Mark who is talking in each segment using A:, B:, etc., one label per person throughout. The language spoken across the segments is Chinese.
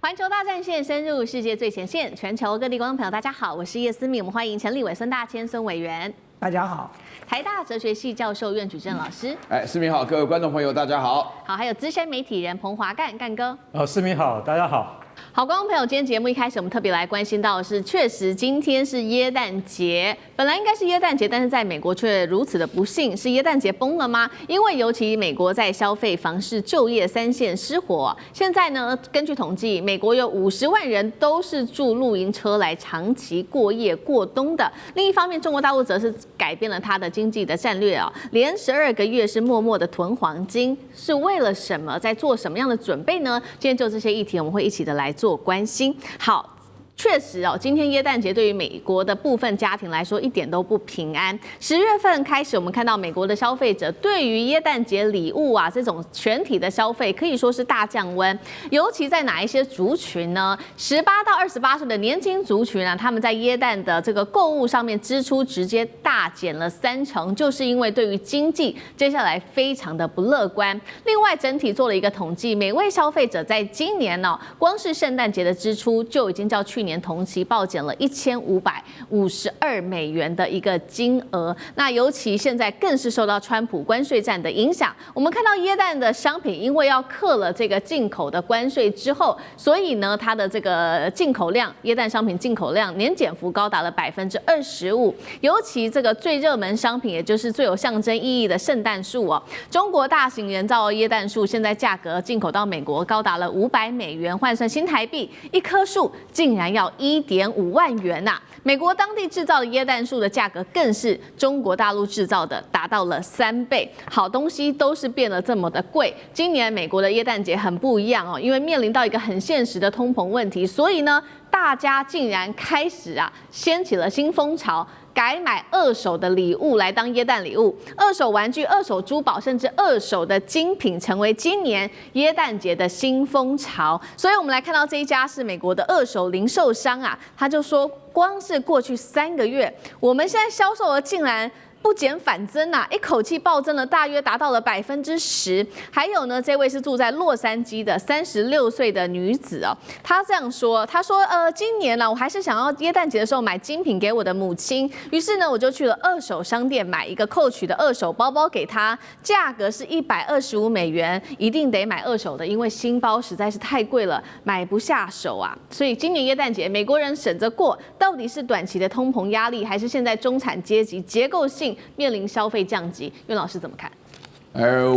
A: 環球大戰線深入世界最前線，全球各地觀眾朋友，大家好，我是葉思敏，我們歡迎陳立偉、孫大千、孫委員。
B: 大家好。
A: 台大哲學系教授苑舉正老師。
C: 思敏好，各位觀眾朋友，大家好。
A: 好，還有資深媒體人彭華幹幹哥。
B: 思敏好，大家好。
A: 好，觀眾朋友，今天節目一開始，我們特別來關心到的是，確實今天是耶誕節，本來應該是耶誕節，但是在美國卻如此的不幸，是耶誕節崩了嗎？因為尤其美國在消費、房市、就業三線失火，現在呢，根據統計，美國有50萬人都是住露營車來長期過夜過冬的。另一方面，中國大陸則是改變了它的經濟的戰略啊，連12個月是默默的囤黃金，是為了什麼？在做什麼樣的準備呢？今天就這些議題，我們會一起的來做關心。好。確實哦，今天耶誕節對於美國的部分家庭來說一點都不平安。10月份開始，我們看到美國的消費者對於耶誕節禮物啊這種全體的消費可以說是大降溫，尤其在哪一些族群呢？18到28歲的年輕族群啊，他們在耶誕的這個購物上面支出直接大減了30%，就是因為對於經濟接下來非常的不樂觀。另外，整體做了一個統計，每位消費者在今年呢，光是聖誕節的支出就已經較去年同期暴減了1552美元的一個金額。那尤其現在更是受到川普關稅戰的影響。我們看到耶誕的商品，因為要課了這個進口的關稅之後，所以呢，它的這個進口量，耶誕商品進口量年減幅高達了25%。尤其這個最熱門商品，也就是最有象徵意義的聖誕樹哦，中國大型人造耶誕樹現在價格進口到美國高達了500美元，換算新台幣，一棵樹竟然要1.5萬元吶！美國當地製造的耶誕樹的價格更是中國大陸製造的達到了3倍。好東西都是變得這麼的貴。今年美國的耶誕節很不一樣哦，因為面臨到一個很現實的通膨問題，所以呢，大家竟然開始掀起了新風潮。改買二手的禮物來當耶誕禮物，二手玩具、二手珠寶，甚至二手的精品，成為今年耶誕節的新風潮。所以，我們來看到這一家是美國的二手零售商啊，他就說，光是過去3個月，我們現在銷售額竟然不減反增啊，一口氣暴增了，大約達到了10%。還有呢，這位是住在洛杉磯的36歲的女子哦，她這樣說，她說，今年呢，我還是想要耶誕節的時候買精品給我的母親，於是呢，我就去了二手商店買一個 Coach 的二手包包給她，價格是125美元，一定得買二手的，因為新包實在是太貴了，買不下手啊。所以今年耶誕節，美國人省着過，到底是短期的通膨壓力，還是現在中產階級結構性面臨消費降級？苑老師怎麼看？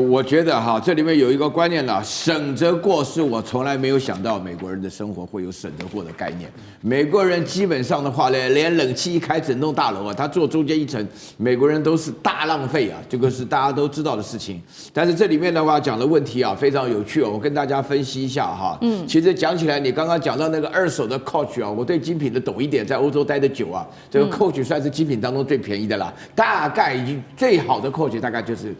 C: 我覺得這裡面有一個觀念啦，省着過是我從來沒有想到美國人的生活會有省着過的概念。美國人基本上的話呢，連冷氣一開整棟大樓他坐中間一層，美國人都是大浪費啊，這個是大家都知道的事情。但是這裡面的話講的問題非常有趣我跟大家分析一下其實講起來，你剛剛講到那個二手的 Coach 我對精品的懂一點，在歐洲待的久這個 Coach 算是精品當中最便宜的啦，大概已經最好的 Coach 大概就是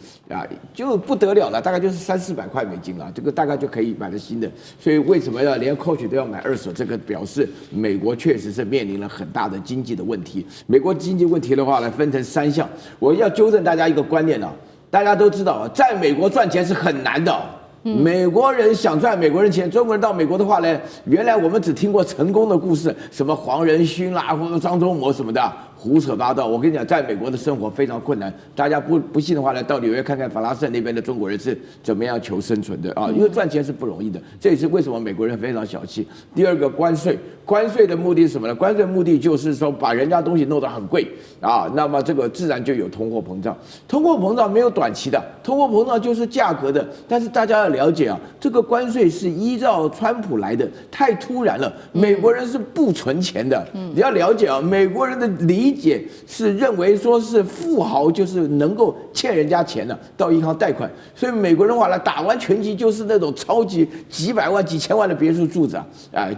C: 就不得了了，大概就是300-400塊美金了，這個大概就可以買了新的。所以為什麼要連 Coach 都要買二手？這個表示美國確實是面臨了很大的經濟的問題。美國經濟問題的話呢，分成3項。我要糾正大家一個觀念大家都知道在美國賺錢是很難的。美國人想賺美國人錢，中國人到美國的話呢，原來我們只聽過成功的故事，什麼黃仁勳啦，或者張忠谋什麼的。胡扯八道！我跟你講，在美國的生活非常困難。大家不信的話呢，到紐約看看法拉盛那邊的中國人是怎麼樣求生存的因為賺錢是不容易的。這也是為什麼美國人非常小氣。第二個關稅，關稅的目的是什麼呢？關稅的目的就是說把人家東西弄得很貴那麼這個自然就有通貨膨脹。通貨膨脹沒有短期的，通貨膨脹就是價格的。但是大家要了解這個關稅是依照川普來的，太突然了。美國人是不存錢的，你要了解美國人的理解是認為說是富豪就是能夠欠人家錢的，到銀行貸款。所以美國人話呢，打完拳擊就是那種超級幾百萬、幾千萬的別墅住着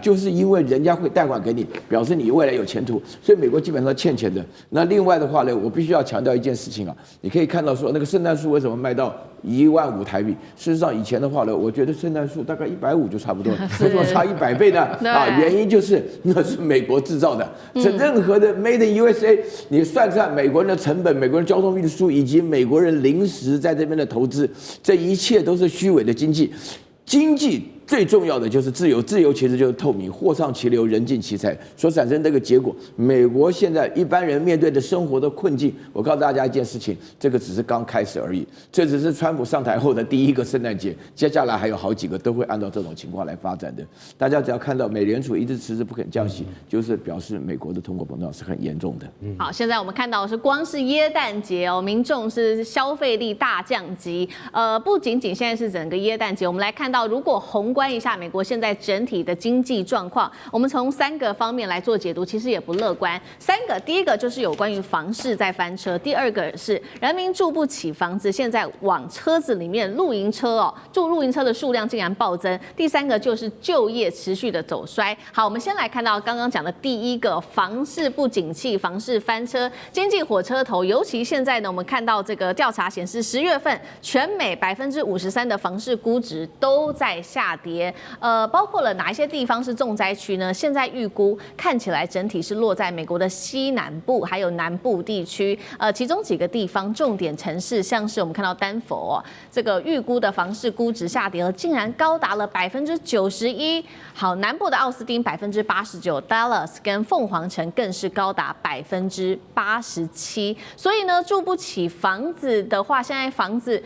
C: 就是因為人家會貸款給你，表示你未來有前途。所以美國基本上欠錢的。那另外的話呢，我必須要強調一件事情你可以看到說那個聖誕樹為什麼賣到15000台幣？事實上以前的話呢，我覺得聖誕樹大概150就差不多，為什麼差100倍呢？原因就是那是美國製造的，是任何的 Made in USA，你算算美國人的成本、美國人交通運輸以及美國人臨時在這邊的投資，這一切都是虛偽的經濟。經濟最重要的就是自由，自由其實就是透明，貨暢其流，人盡其才所產生這個結果。美國現在一般人面對的生活的困境，我告訴大家一件事情，這個只是剛開始而已，這只是川普上台後的第一個聖誕節，接下來還有好幾個都會按照這種情況來發展的。大家只要看到美聯儲一直遲遲不肯降息，就是表示美國的通貨膨脹是很嚴重的。
A: 好，現在我們看到的是光是耶誕節哦，民眾是消費力大降級。不僅僅現在是整個耶誕節，我們來看到，如果宏觀一下美國現在整體的經濟狀況，我們從3個方面來做解讀，其實也不樂觀。第一個就是有關於房市在翻車，第2個是人民住不起房子，現在往車子裡面露營車哦，住露營車的數量竟然暴增。第3個就是就業持續的走衰。好，我們先來看到剛剛講的第一個，房市不景氣，房市翻車，經濟火車頭。尤其現在呢，我們看到這個調查顯示，10月份全美53%的房市估值都在下跌。包括了哪一些地方是重災區呢？現在預估看起來整體是落在美國的西南部還有南部地區。其中幾個地方重點城市，像是我們看到丹佛這個預估的房市估值下跌了，竟然高達了91%。好，南部的奧斯汀89%，Dallas 跟鳳凰城更是高達87%。所以呢，住不起房子的話，現在房子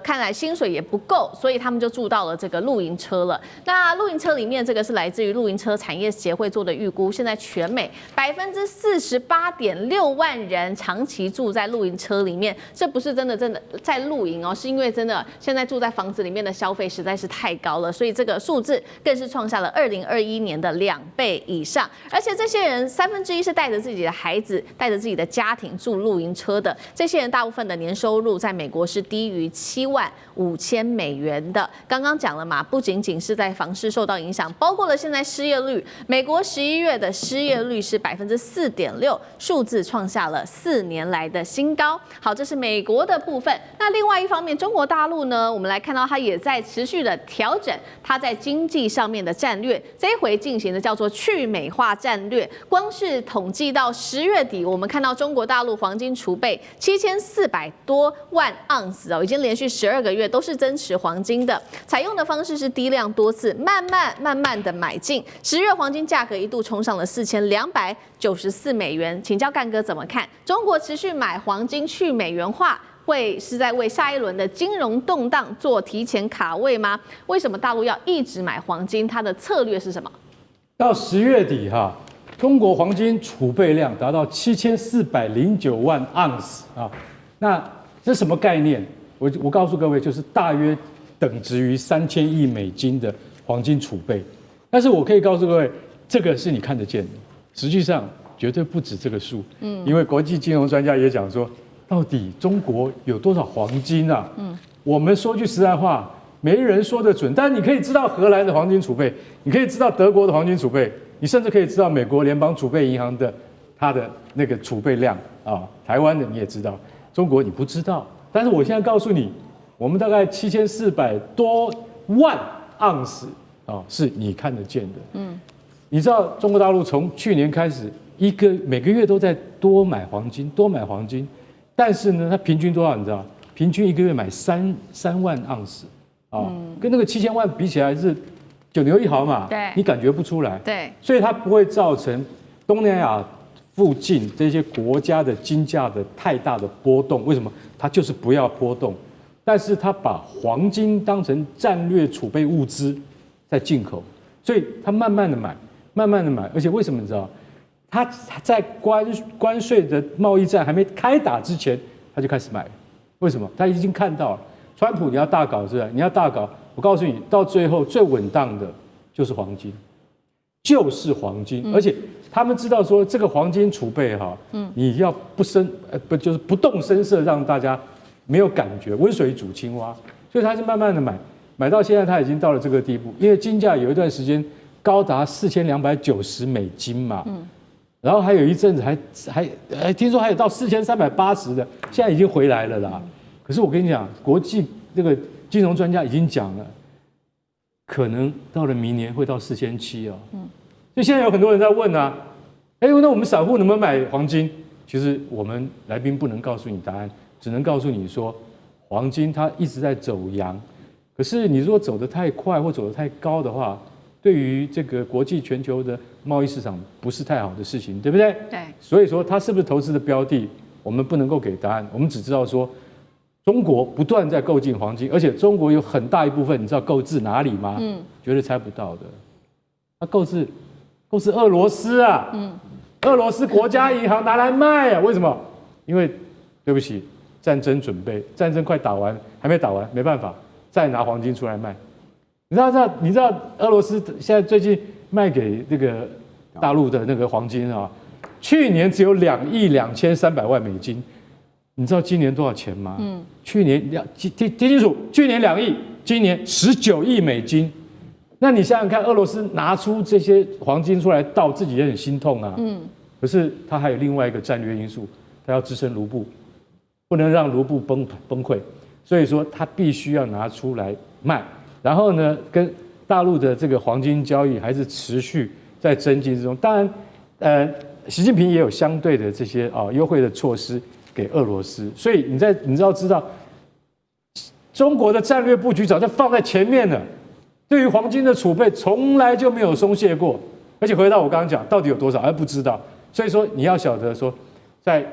A: 看来薪水也不夠，所以他们就住到了这個露營車了。那露營車裡面，這個是來自於露營車產業協會做的預估，現在全美48.6萬人長期住在露營車裡面，這不是真的在露營哦，是因為真的現在住在房子裡面的消費實在是太高了，所以這個數字更是創下了2021年的2倍以上。而且這些人1/3是帶着自己的孩子、帶着自己的家庭住露營車的，這些人大部分的年收入在美國是低於75000美元的。剛剛講了嘛，不僅僅是在房市受到影響，包括了現在失業率，美國11月的失業率是4.6%，數字創下了4年來的新高。好，這是美國的部分。那另外一方面，中國大陸呢，我們來看到它也在持續的調整它在經濟上面的戰略，這一回進行的叫做去美化戰略。光是統計到10月底，我們看到中國大陸黃金儲備7400多萬盎司哦，已經連續12個月都是增持黃金的。採用的方式是低量多次，慢慢的買進。10月黃金價格一度衝上了4294美元。請教幹哥怎麼看？中國持續買黃金去美元化，會是在為下一輪的金融動盪做提前卡位嗎？為什麼大陸要一直買黃金？它的策略是什麼？
B: 到10月底中國黃金儲備量達到7409萬盎司啊，那這是什麼概念？我告訴各位，就是大約等值於3000億美金的黃金儲備。但是我可以告訴各位，這個是你看得見的，實際上絕對不止這個數。因為國際金融專家也講說，到底中國有多少黃金啊？我們說句實在話，沒人說得準。但是你可以知道荷蘭的黃金儲備，你可以知道德國的黃金儲備，你甚至可以知道美國聯邦儲備銀行的它的那個儲備量啊。台灣的你也知道，中國你不知道。但是我現在告訴你，我們大概7400多萬盎司啊，是你看得見的。你知道中國大陸從去年開始，每個月都在多買黃金，但是呢，它平均多少？你知道？平均一個月買3萬盎司啊，跟那個7000萬比起來是9牛1毫嘛。對，你感覺不出來。對，所以它不會造成東南亞附近這些國家的金價的太大的波動。為什麼？它就是不要波動，但是它把黃金當成戰略儲備物資在進口，所以它慢慢的買，而且為什麼你知道？他在關稅的貿易戰還沒開打之前，他就開始買。為什麼？他已經看到了，川普你要大搞是吧？你要大搞，我告訴你，到最後最穩當的就是黃金，而且他們知道說這個黃金儲備你要就是不動聲色，讓大家沒有感覺，溫水煮青蛙，所以他是慢慢的買到現在他已經到了這個地步，因為金價有一段時間高達4290美金嘛。然後還有一陣子還聽說還有到4380的，現在已經回來了啦。可是我跟你講，國際這個金融專家已經講了，可能到了明年會到4700哦。所以現在有很多人在問啊，那我們散戶能不能買黃金？其實我們來賓不能告訴你答案，只能告訴你說，黃金它一直在走陽，可是你如果走得太快或走得太高的話，對於這個國際全球的貿易市場不是太好的事情，對不對？
A: 對。
B: 所以說它是不是投資的標的，我們不能夠給答案，我們只知道說，中國不斷在購進黃金，而且中國有很大一部分，你知道購自哪裡嗎？絕對猜不到的。它購自俄羅斯啊，俄羅斯國家銀行拿來賣啊，為什麼？因為對不起，戰爭準備，戰爭快打完，還沒打完，沒辦法，再拿黃金出來賣。你知道俄羅斯現在最近賣給那個大陸的那個黃金啊，去年只有2億2300萬美金，你知道今年多少錢嗎？去年聽清楚，去年2億，今年19億美金。那你想想看，俄羅斯拿出這些黄金出來倒，自己也很心痛啊。可是它還有另外一個戰略因素，它要支撐盧布，不能讓盧布崩潰，所以說它必須要拿出來賣。然後呢，跟大陸的這個黃金交易還是持續在增進之中。当然，習近平也有相對的這些優惠的措施給俄羅斯。所以你知道，中國的戰略布局早就放在前面了。對於黃金的儲備，從來就沒有鬆懈過。而且回到我剛剛講，到底有多少還不知道。所以說你要曉得說，在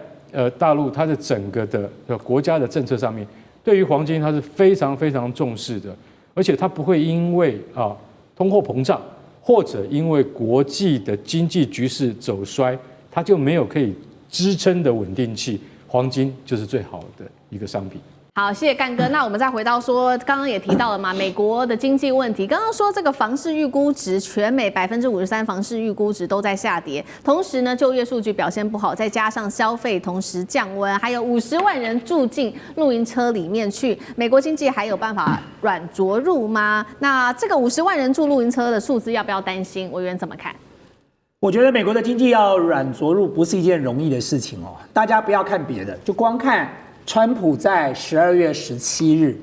B: 大陸它的整個的國家的政策上面，對於黃金它是非常非常重視的。而且它不會因為通貨膨脹，或者因為國際的經濟局勢走衰，它就沒有可以支撐的穩定器。黃金就是最好的一個商品。
A: 好，謝謝幹哥。那我們再回到說，剛剛也提到了嘛，美國的經濟問題。剛剛說這個房市預估值，全美53%房市預估值都在下跌。同時呢，就業數據表現不好，再加上消費同時降溫，還有50萬人住進露營車裡面去，美國經濟還有辦法軟着陸嗎？那這個50萬人住露營車的數字要不要擔心？委員怎麼看？
D: 我覺得美國的經濟要軟着陸不是一件容易的事情哦。大家不要看別的，就光看川普在12月17日，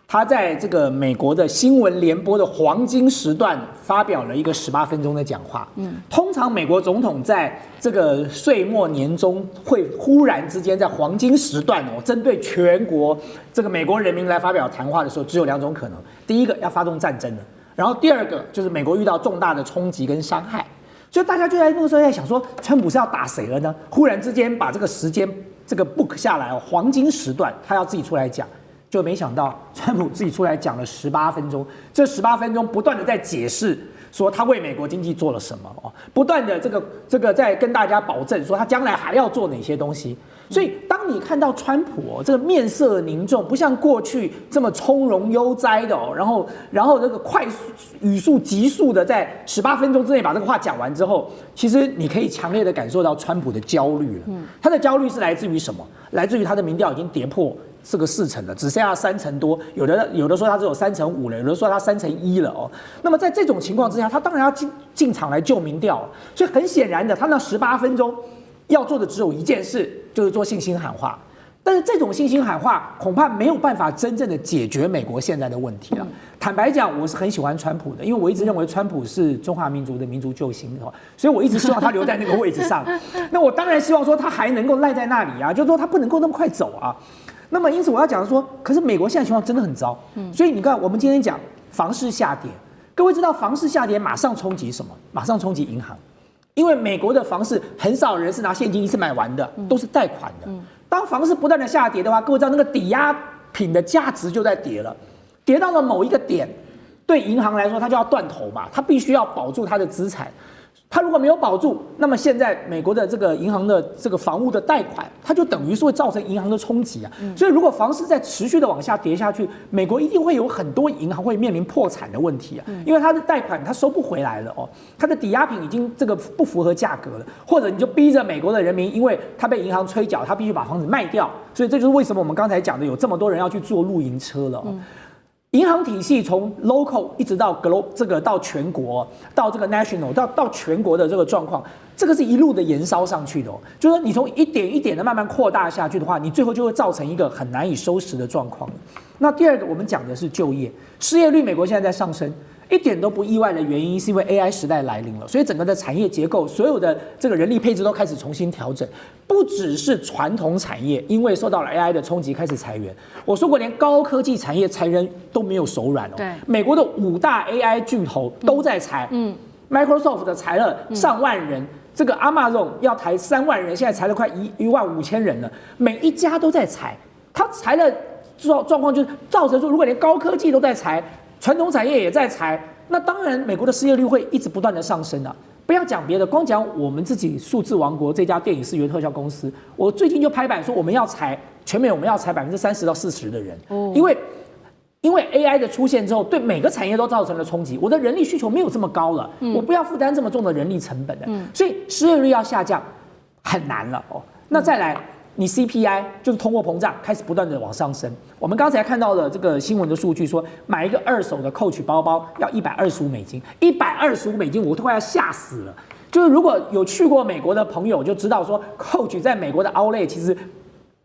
D: 他在這個美國的新聞聯播的黃金時段發表了一個18分鐘的講話。通常美國總統在這個歲末年終會忽然之間在黃金時段針對全國這個美國人民來發表談話的時候，只有2種可能：第一個要發動戰爭了，然後第二個就是美國遇到重大的衝擊跟傷害。所以大家就在那個時候在想說，川普是要打誰了呢？忽然之間把這個時間這個 book 下來黃金時段他要自己出來講，就沒想到川普自己出來講了18分鐘，這18分鐘不斷的在解釋說他為美國經濟做了什麼不斷的這個在跟大家保證說他將來還要做哪些東西。所以當你看到川普這個面色凝重，不像過去這麼從容悠哉的然後這個快速語速急速的在18分鐘之內把這個話講完之後，其實你可以強烈的感受到川普的焦慮了。他的焦慮是來自於什麼？來自於他的民調已經跌破這個4成了，只剩下3成多，有的說他只有3成5了，有的說他3成1了那麼在這種情況之下，他當然要進場來救民調。所以很顯然的，他那18分鐘要做的只有一件事，就是做信心喊話。但是这種信心喊話恐怕沒有辦法真正的解決美國現在的問題了。坦白講，我是很喜歡川普的，因為我一直認為川普是中華民族的民族救星，所以我一直希望他留在那個位置上。那我當然希望說他還能夠賴在那裡啊，就是說他不能夠那麼快走啊。那麼因此我要講說，可是美國現在情況真的很糟。所以你看，我們今天講房市下跌，各位知道房市下跌馬上衝擊什麼？馬上衝擊銀行。因為美國的房市很少人是拿現金一次買完的，都是貸款的。當房市不斷的下跌的話，各位知道那個抵押品的價值就在跌了，跌到了某一個點，對銀行來說，它就要斷頭嘛，它必須要保住它的資產。它如果沒有保住，那麼現在美國的這個銀行的這個房屋的貸款，它就等於是會造成銀行的衝擊啊。所以如果房市在持續的往下跌下去，美國一定會有很多銀行會面臨破產的問題啊，因為它的貸款它收不回來了它的抵押品已經這個不符合價格了，或者你就逼着美國的人民，因為他被銀行催繳，他必須把房子賣掉，所以這就是為什麼我們剛才講的有這麼多人要去坐露營車了銀行體系從 local 一直到 global 這個到全國，到這個 national 到全國的這個狀況，這個是一路的延燒上去的就是說你從一點一點的慢慢擴大下去的話，你最後就會造成一個很難以收拾的狀況。那第二個我們講的是就業，失業率美國現在在上升，一點都不意外的原因，是因為 AI 時代來臨了，所以整個的產業結構，所有的這個人力配置都開始重新調整。不只是傳統產業，因為受到了 AI 的衝擊開始裁員。我說過，連高科技產業裁人都沒有手軟哦。
A: 對，
D: 美國的5大 AI 巨頭都在裁。Microsoft 的裁了上萬人，這個 Amazon 要裁3萬人，現在裁了快15000人了。每一家都在裁，他裁了狀況就是造成說，如果連高科技都在裁，傳統產業也在裁，那當然美國的失業率會一直不斷的上升啊。不要講別的，光講我們自己數字王國這家電影視覺特效公司，我最近就拍板說我們要裁全美，我們要裁30%到40%的人，因為 AI 的出現之後，對每個產業都造成了衝擊。我的人力需求沒有這麼高了，我不要負擔這麼重的人力成本的，所以失業率要下降很難了哦。那再來，你 CPI 就是通貨膨脹開始不斷的往上升。我們剛才看到了這個新聞的數據說，買一個2手的 Coach 包包要$125，$125我都快要嚇死了。就是如果有去過美國的朋友就知道說 ，Coach 在美國的 Outlet 其實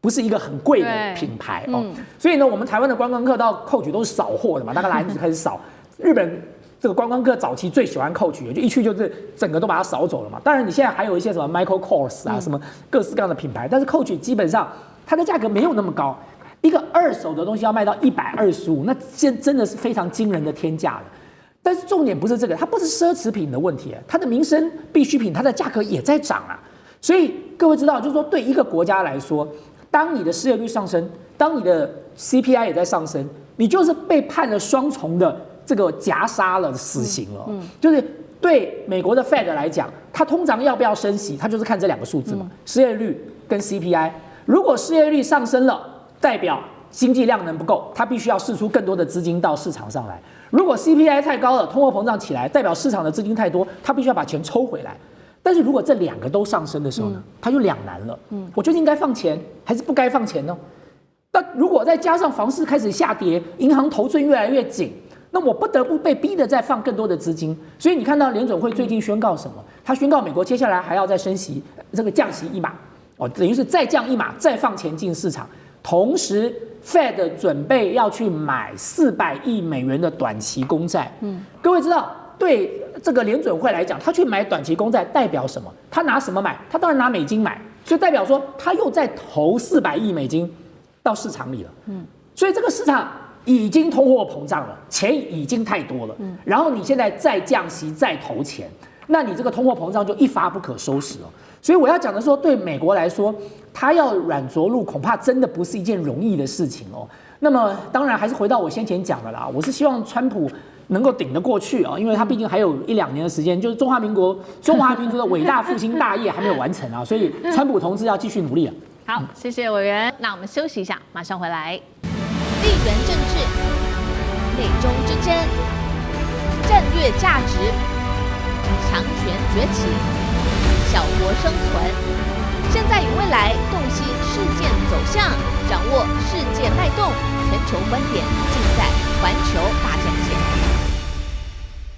D: 不是一個很貴的品牌哦，所以呢，我們台灣的觀光客到 Coach 都是掃貨的嘛，大概來就開始掃。日本這個觀光客早期最喜歡 Coach， 就一去就是整個都把它掃走了嘛。當然你現在還有一些什麼 Michael Kors 啊，什麼各式各樣的品牌，但是 Coach 基本上它的價格沒有那麼高，一個2手的東西要賣到125，那真的是非常驚人的天價了。但是重點不是這個，它不是奢侈品的問題，它的民生必需品它的價格也在漲啊。所以各位知道，就是說對一個國家來說，當你的失業率上升，當你的 CPI 也在上升，你就是被判了雙重的這個夾殺了死刑了。就是對美國的 Fed 來講，它通常要不要升息，它就是看這2個數字嘛，失業率跟 CPI。如果失業率上升了，代表經濟量能不夠，它必須要釋出更多的資金到市場上來。如果 CPI 太高了，通貨膨脹起來，代表市场的資金太多，它必須要把錢抽回來。但是如果這2個都上升的時候呢，它就兩難了。我究竟該放錢還是不該放錢呢？那如果再加上房市開始下跌，銀行頭寸越來越緊，那我不得不被逼的再放更多的資金。所以你看到聯準會最近宣告什麼？他宣告美國接下來還要再升息，這個降息1碼，等於是再降1碼，再放錢進市場。同時 ，Fed 準備要去買400億美元的短期公債。各位知道，對這個聯準會來講，他去買短期公債代表什麼？他拿什麼買？他當然拿美金買，所以代表說他又在投400億美金到市場裡了。所以這個市場已經通貨膨脹了，錢已經太多了。然後你現在再降息、再投錢，那你這個通貨膨脹就一發不可收拾了。所以我要講的說，對美國來說，它要軟着陸，恐怕真的不是一件容易的事情哦。那麼當然還是回到我先前講的啦，我是希望川普能夠頂得過去啊，因為他畢竟還有1-2年的時間，就是中華民族的偉大復興大業還沒有完成啊，所以川普同志要繼續努力啊。
A: 好，謝謝委員。那我們休息一下，馬上回來。
E: 地緣政治、美中之爭、戰略價值、強權崛起、小國生存，現在與未來洞悉事件走向，掌握世界脈動，全球觀點盡在環球大戰。